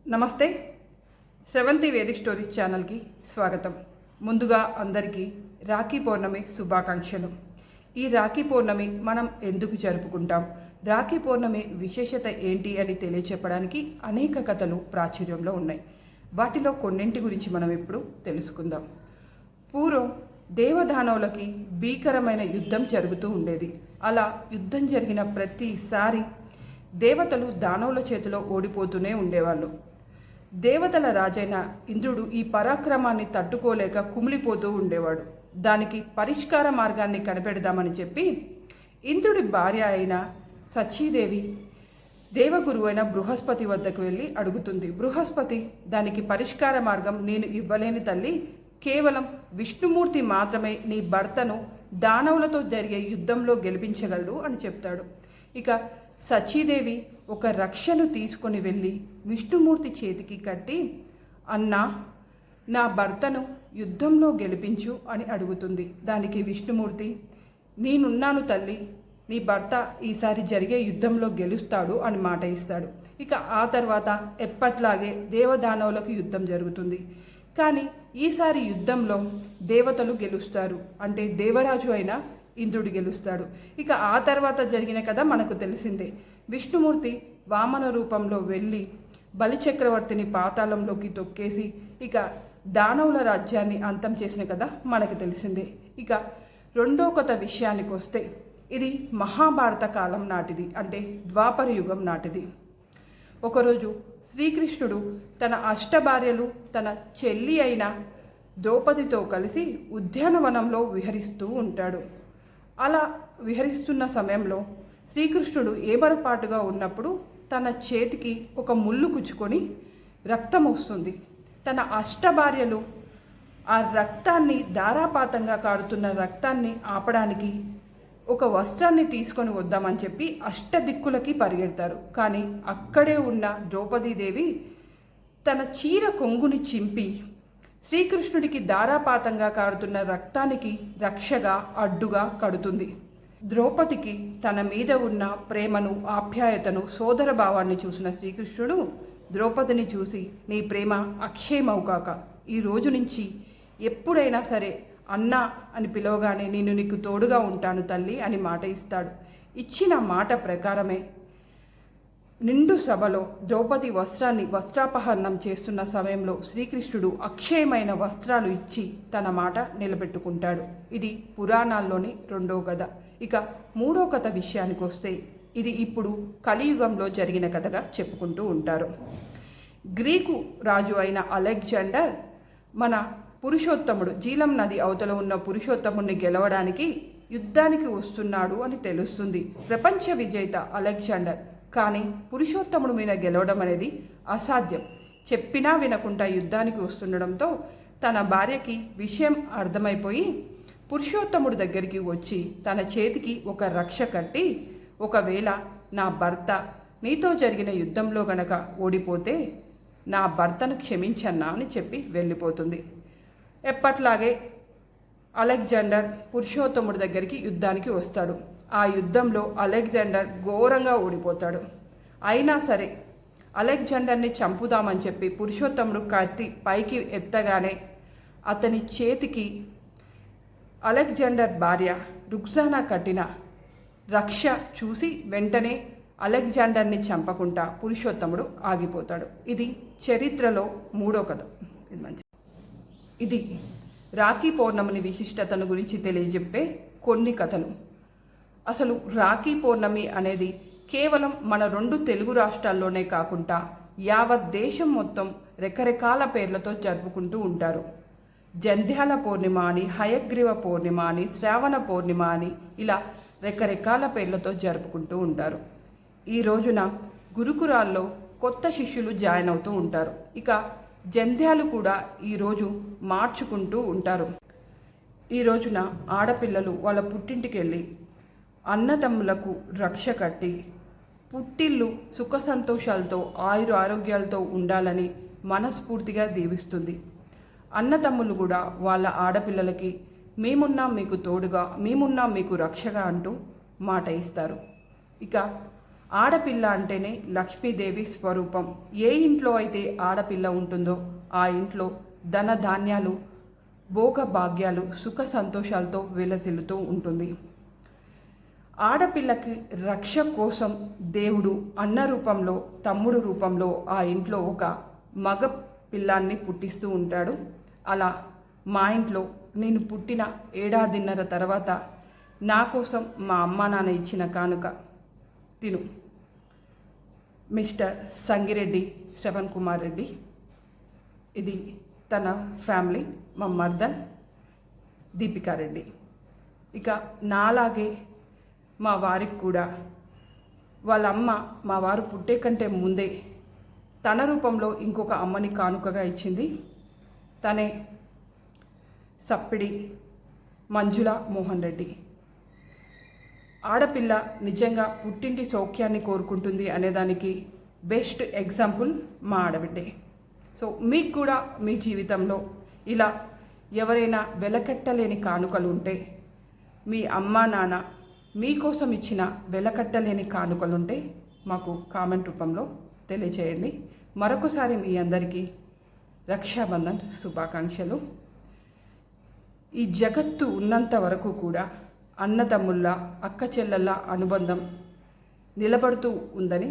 నమస్తే. Sravanthi Vedic stories ఛానల్కి స్వాగతం. ముందుగా అందరికీ రాఖీ పౌర్ణమి శుభాకాంక్షలు. ఈ రాఖీ పౌర్ణమి మనం ఎందుకు జరుపుకుంటాం, రాఖీ పౌర్ణమి విశేషత ఏంటి అని తెలియచెప్పడానికి అనేక కథలు ప్రాచుర్యంలో ఉన్నాయి. వాటిలో కొన్నింటి గురించి మనం ఇప్పుడు తెలుసుకుందాం. పూర్వం దేవదానవులకి భీకరమైన యుద్ధం జరుగుతూ ఉండేది. అలా యుద్ధం జరిగిన ప్రతిసారి దేవతలు దానవుల చేతిలో ఓడిపోతూనే ఉండేవాళ్ళు. దేవతల రాజైన ఇంద్రుడు ఈ పరాక్రమాన్ని తట్టుకోలేక కుమిలిపోతూ ఉండేవాడు. దానికి పరిష్కార మార్గాన్ని కనిపెడదామని చెప్పి ఇంద్రుడి భార్య అయిన సచీదేవి దేవగురువు అయిన బృహస్పతి వద్దకు వెళ్ళి అడుగుతుంది. బృహస్పతి దానికి పరిష్కార మార్గం నేను ఇవ్వలేని తల్లి, కేవలం విష్ణుమూర్తి మాత్రమే నీ భర్తను దానవులతో జరిగే యుద్ధంలో గెలిపించగలడు అని చెప్తాడు. ఇక సచీదేవి ఒక రక్షను తీసుకొని వెళ్ళి విష్ణుమూర్తి చేతికి కట్టి, అన్నా నా భర్తను యుద్ధంలో గెలిపించు అని అడుగుతుంది. దానికి విష్ణుమూర్తి, నేనున్నాను తల్లి, నీ భర్త ఈసారి జరిగే యుద్ధంలో గెలుస్తాడు అని మాట ఇస్తాడు. ఇక ఆ తర్వాత ఎప్పట్లాగే దేవదానవులకు యుద్ధం జరుగుతుంది. కానీ ఈసారి యుద్ధంలో దేవతలు గెలుస్తారు, అంటే దేవరాజు అయిన ఇంద్రుడు గెలుస్తాడు. ఇక ఆ తర్వాత జరిగిన కథ మనకు తెలిసిందే. విష్ణుమూర్తి వామన రూపంలో వెళ్ళి బలిచక్రవర్తిని పాతాళంలోకి తొక్కేసి ఇక దానవుల రాజ్యాన్ని అంతం చేసిన కథ మనకు తెలిసిందే. ఇక రెండో కథ విషయానికి వస్తే ఇది మహాభారత కాలం నాటిది, అంటే ద్వాపర యుగం నాటిది. ఒకరోజు శ్రీకృష్ణుడు తన అష్టభార్యలు తన చెల్లి అయిన ద్రౌపదితో కలిసి ఉద్యానవనంలో విహరిస్తూ ఉంటాడు. అలా విహరిస్తున్న సమయంలో శ్రీకృష్ణుడు ఏమరపాటుగా ఉన్నప్పుడు తన చేతికి ఒక ముళ్ళు కుచ్చుకొని రక్తం వస్తుంది. తన అష్టభార్యలు ఆ రక్తాన్ని, ధారాపాతంగా కారుతున్న రక్తాన్ని ఆపడానికి ఒక వస్త్రాన్ని తీసుకొని వద్దామని చెప్పి అష్టదిక్కులకి పరిగెడతారు. కానీ అక్కడే ఉన్న ద్రౌపదీదేవి తన చీర కొంగుని చింపి శ్రీకృష్ణుడికి ధారాపాతంగా కారుతున్న రక్తానికి రక్షగా అడ్డుగా కడుతుంది. ద్రౌపదికి తన మీద ఉన్న ప్రేమను, ఆప్యాయతను, సోదర భావాన్ని చూసిన శ్రీకృష్ణుడు ద్రౌపదిని చూసి, నీ ప్రేమ అక్షయమవుగాక, ఈ రోజు నుంచి ఎప్పుడైనా సరే అన్నా అని పిలవగానే నేను నీకు తోడుగా ఉంటాను తల్లి అని మాట ఇస్తాడు. ఇచ్చిన మాట ప్రకారమే నిండు సభలో ద్రౌపది వస్త్రాపహరణం చేస్తున్న సమయంలో శ్రీకృష్ణుడు అక్షయమైన వస్త్రాలు ఇచ్చి తన మాట నిలబెట్టుకుంటాడు. ఇది పురాణాల్లోని రెండో కథ. ఇక మూడో కథ విషయానికి వస్తే ఇది ఇప్పుడు కలియుగంలో జరిగిన కథగా చెప్పుకుంటూ ఉంటారు. గ్రీకు రాజు అయిన అలెగ్జాండర్ మన పురుషోత్తముడు, జీలం నది అవతల ఉన్న పురుషోత్తముడిని గెలవడానికి యుద్ధానికి వస్తున్నాడు అని తెలుస్తుంది. ప్రపంచ విజేత అలెగ్జాండర్, కానీ పురుషోత్తముడు మీద గెలవడం అనేది అసాధ్యం. చెప్పినా వినకుండా యుద్ధానికి వస్తుండడంతో తన భార్యకి విషయం అర్థమైపోయి పురుషోత్తముడి దగ్గరికి వచ్చి తన చేతికి ఒక రక్ష కట్టి, ఒకవేళ నా భర్త నీతో జరిగిన యుద్ధంలో గనక ఓడిపోతే నా భర్తను క్షమించన్నా అని చెప్పి వెళ్ళిపోతుంది. ఎప్పట్లాగే అలెగ్జాండర్ పురుషోత్తముడి దగ్గరికి యుద్ధానికి వస్తాడు. ఆ యుద్ధంలో అలెగ్జాండర్ ఘోరంగా ఓడిపోతాడు. అయినా సరే అలెగ్జాండర్ని చంపుదామని చెప్పి పురుషోత్తముడు కత్తి పైకి ఎత్తగానే అతని చేతికి అలెగ్జాండర్ భార్య రుక్సానా కట్టిన రక్ష చూసి వెంటనే అలెగ్జాండర్ని చంపకుండా పురుషోత్తముడు ఆగిపోతాడు. ఇది చరిత్రలో మూడో కథ. ఇది రాఖీ పౌర్ణమిని విశిష్టతను గురించి తెలియజెప్పే కొన్ని కథలు. అసలు రాఖీ పౌర్ణమి అనేది కేవలం మన రెండు తెలుగు రాష్ట్రాల్లోనే కాకుండా యావత్ దేశం మొత్తం రకరకాల పేర్లతో జరుపుకుంటూ ఉంటారు. జంధ్యాల పౌర్ణిమ అని, హయగ్రీవ పౌర్ణిమ అని, శ్రావణ పౌర్ణిమ అని, ఇలా రకరకాల పేర్లతో జరుపుకుంటూ ఉంటారు. ఈ రోజున గురుకులాల్లో కొత్త శిష్యులు జాయిన్ అవుతూ ఉంటారు. ఇక జంధ్యాలు కూడా ఈరోజు మార్చుకుంటూ ఉంటారు. ఈ రోజున ఆడపిల్లలు వాళ్ళ పుట్టింటికి వెళ్ళి అన్నదమ్ములకు రక్ష కట్టి పుట్టిల్లు సుఖ సంతోషాలతో ఆరోగ్యాలతో ఉండాలని మనస్ఫూర్తిగా దీవిస్తుంది. అన్నదమ్ములు కూడా వాళ్ళ ఆడపిల్లలకి మేమున్నాం మీకు తోడుగా, మేమున్నాం మీకు రక్షగా అంటూ మాట ఇస్తారు. ఇక ఆడపిల్ల అంటేనే లక్ష్మీదేవి స్వరూపం. ఏ ఇంట్లో అయితే ఆడపిల్ల ఉంటుందో ఆ ఇంట్లో ధన ధాన్యాలు, భోగ భాగ్యాలు, సుఖ సంతోషాలతో విలసిల్లుతూ ఉంటుంది. ఆడపిల్లకి రక్ష కోసం దేవుడు అన్న రూపంలో, తమ్ముడు రూపంలో ఆ ఇంట్లో ఒక మగ పిల్లాన్ని పుట్టిస్తూ ఉంటాడు. అలా మా ఇంట్లో నేను పుట్టిన ఏడాదిన్నర తర్వాత నా కోసం మా అమ్మ నాన్న ఇచ్చిన కానుక తిను. మిస్టర్ సంగిరెడ్డి శ్రవణ్ కుమార్ రెడ్డి. ఇది తన ఫ్యామిలీ, మా మర్దన్ దీపికారెడ్డి. ఇక నాలాగే మా వారికి కూడా వాళ్ళ అమ్మ మా వారు పుట్టే కంటే ముందే తన రూపంలో ఇంకొక అమ్మని కానుకగా ఇచ్చింది. తనే సప్పిడి మంజుల మోహన్ రెడ్డి. ఆడపిల్ల నిజంగా పుట్టింటి సౌఖ్యాన్ని కోరుకుంటుంది అనేదానికి బెస్ట్ ఎగ్జాంపుల్ మా ఆడబిడ్డే. సో మీకు కూడా మీ జీవితంలో ఇలా ఎవరైనా వెలకట్టలేని కానుకలు ఉంటే, మీ అమ్మా నాన్న మీకోసం ఇచ్చిన వెలకట్టలేని కానుకలుంటే మాకు కామెంట్ రూపంలో తెలియచేయండి. మరొకసారి మీ అందరికీ రక్షాబంధన్ శుభాకాంక్షలు. ఈ జగత్తు ఉన్నంత వరకు కూడా అన్నదమ్ముళ్ళ, అక్క చెల్లెళ్ళ అనుబంధం నిలబడుతూ ఉందని